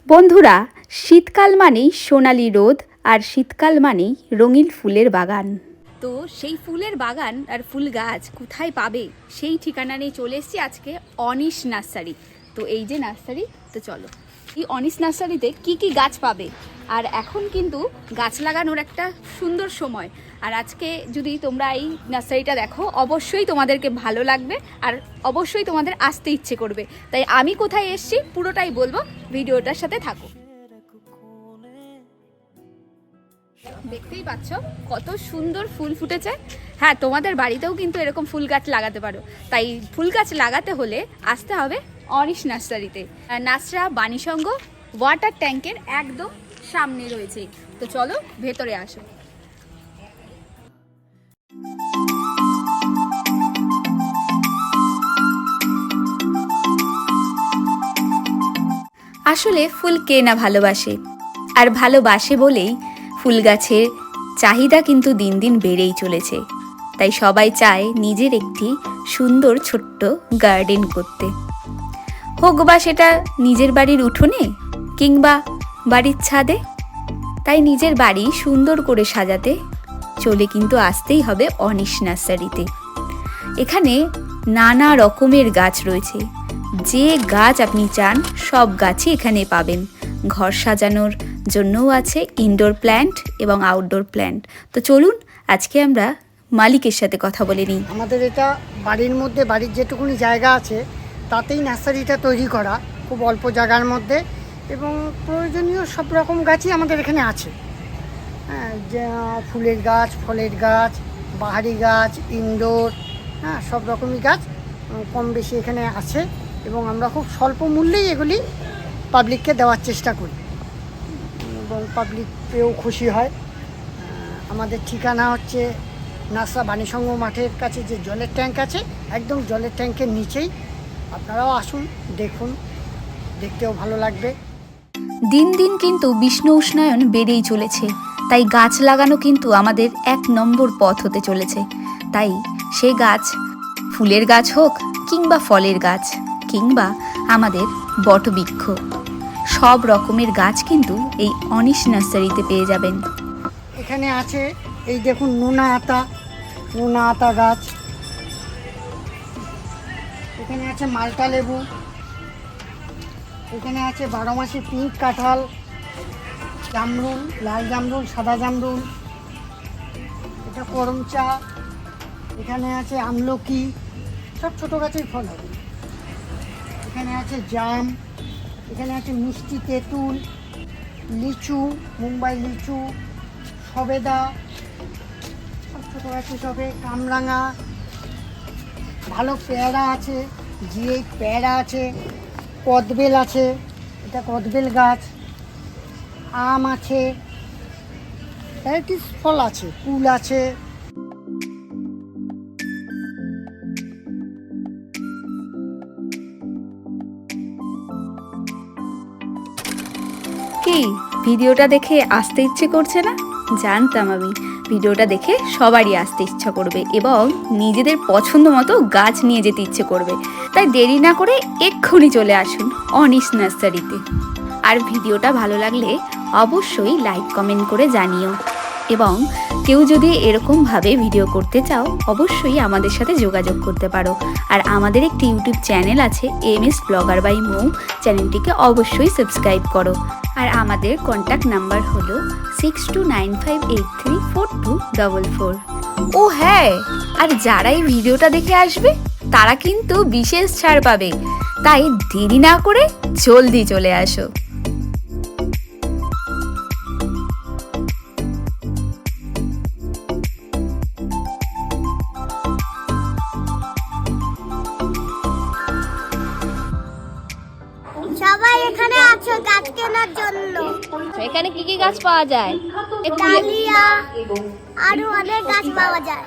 বন্ধুরা, শীতকাল মানেই সোনালি রোদ আর শীতকাল মানেই রঙিন ফুলের বাগান। তো সেই ফুলের বাগান আর ফুল গাছ কোথায় পাবে সেই ঠিকানা নিয়ে চলে এসেছি আজকে অনিশ নার্সারি। তো এই যে নার্সারি, তো চলো এই অনিশ নার্সারিতে কি কি গাছ পাবে। আর এখন কিন্তু গাছ লাগানোর একটা সুন্দর সময়। আর আজকে যদি তোমরা এই নার্সারিটা দেখো অবশ্যই তোমাদেরকে ভালো লাগবে আর অবশ্যই তোমাদের আসতে ইচ্ছে করবে। তাই আমি কোথায় এসেছি পুরোটাই বলবো, ভিডিওটার সাথে থাকো। দেখতেই পাচ্ছ কত সুন্দর ফুল ফুটেছে। হ্যাঁ, তোমাদের বাড়িতেও কিন্তু এরকম ফুল গাছ লাগাতে পারো। তাই ফুল গাছ লাগাতে হলে আসতে হবে অনিশ নার্সারিতে। নার্সরা বাণীসংঘ ওয়াটার ট্যাঙ্কের একদম সামনে রয়েছে। তো চলো ভেতরে আসো। আসলে ফুল কে না ভালোবাসে, আর ভালোবাসে বলেই ফুল গাছের চাহিদা কিন্তু দিন দিন বেড়েই চলেছে। তাই সবাই চায় নিজের একটি সুন্দর ছোট্ট গার্ডেন করতে, হোক বা সেটা নিজের বাড়ির উঠোনে কিংবা বাড়ির ছাদে। তাই নিজের বাড়ি সুন্দর করে সাজাতে চলে কিন্তু আসতেই হবে অনিশ নার্সারিতে। এখানে নানা রকমের গাছ রয়েছে, যে গাছ আপনি চান সব গাছই এখানে পাবেন। ঘর সাজানোর জন্যও আছে ইনডোর প্ল্যান্ট এবং আউটডোর প্ল্যান্ট। তো চলুন আজকে আমরা মালিকের সাথে কথা বলে নিই। আমাদের এটা বাড়ির মধ্যে, বাড়ির যেটুকুনি জায়গা আছে তাতেই নার্সারিটা তৈরি করা, খুব অল্প জায়গার মধ্যে, এবং প্রয়োজনীয় সব রকম গাছই আমাদের এখানে আছে। হ্যাঁ, ফুলের গাছ, ফলের গাছ, বাহারি গাছ, ইনডোর, হ্যাঁ, সব রকমই গাছ কম বেশি এখানে আছে। এবং আমরা খুব স্বল্প মূল্যেই এগুলি পাবলিককে দেওয়ার চেষ্টা করি এবং পাবলিক পেয়েও খুশি হয়। আমাদের ঠিকানা হচ্ছে নার্সা বাণীসংঘ মাঠের কাছে যে জলের ট্যাঙ্ক আছে, একদম জলের ট্যাঙ্কের নিচেই। আপনারাও আসুন, দেখুন, দেখতেও ভালো লাগবে। দিন দিন কিন্তু বিশ্ব উষ্ণায়ন বেড়েই চলেছে, তাই গাছ লাগানো কিন্তু আমাদের 1 নম্বর পথ হতে চলেছে। তাই সে গাছ ফুলের গাছ হোক কিংবা ফলের গাছ কিংবা আমাদের বটবৃক্ষ, সব রকমের গাছ কিন্তু এই অনিশ নার্সারিতে পেয়ে যাবেন। এখানে আছে এই দেখুন নোনা আতা গাছ, এখানে আছে মালটা লেবু, এখানে আছে 12 মাসি পিঙ্ক কাঁঠাল, জামরুল, লাল জামরুল, সাদা জামরুল, এটা করমচা, এখানে আছে আমলকি, সব ছোটো গাছের ফল হবে। এখানে আছে জাম, এখানে আছে মিষ্টি তেঁতুল, লিচু, মুম্বাই লিচু, সবেদা, সব ছোটো গাছে সবে, কামরাঙা, ভালো পেয়ারা আছে, জিএ পেয়ারা আছে, কদবেল আছে, এটা কদবেল গাছ, আম আছে, ভ্যারাইটিস ফল আছে, কুল আছে। কি ভিডিওটা দেখে আসতে ইচ্ছে করছে না? জানতাম আমি ভিডিওটা দেখে সবারই আসতে ইচ্ছা করবে এবং নিজেদের পছন্দ মতো গাছ নিয়ে যেতে ইচ্ছে করবে। তাই দেরি না করে এক্ষুনি চলে আসুন অনিশ নার্সারিতে। আর ভিডিওটা ভালো লাগলে অবশ্যই লাইক কমেন্ট করে জানিও, এবং কেউ যদি এরকমভাবে ভিডিও করতে চাও অবশ্যই আমাদের সাথে যোগাযোগ করতে পারো। আর আমাদের একটি ইউটিউব চ্যানেল আছে MS ব্লগার বাই মৌ, চ্যানেলটিকে অবশ্যই সাবস্ক্রাইব করো। আর আমাদের কন্ট্যাক্ট নাম্বার হলো 6295834244। ও হ্যাঁ, আর যারা এই ভিডিওটা দেখে আসবে তারা কিন্তু বিশেষ ছাড় পাবে। তাই দেরি না করে জলদি চলে আসো। সবাই এখানে আছে গাছ কেনার জন্য। এখানে কি কি গাছ পাওয়া যায়? ডালিয়া আরো অনেক গাছ পাওয়া যায়।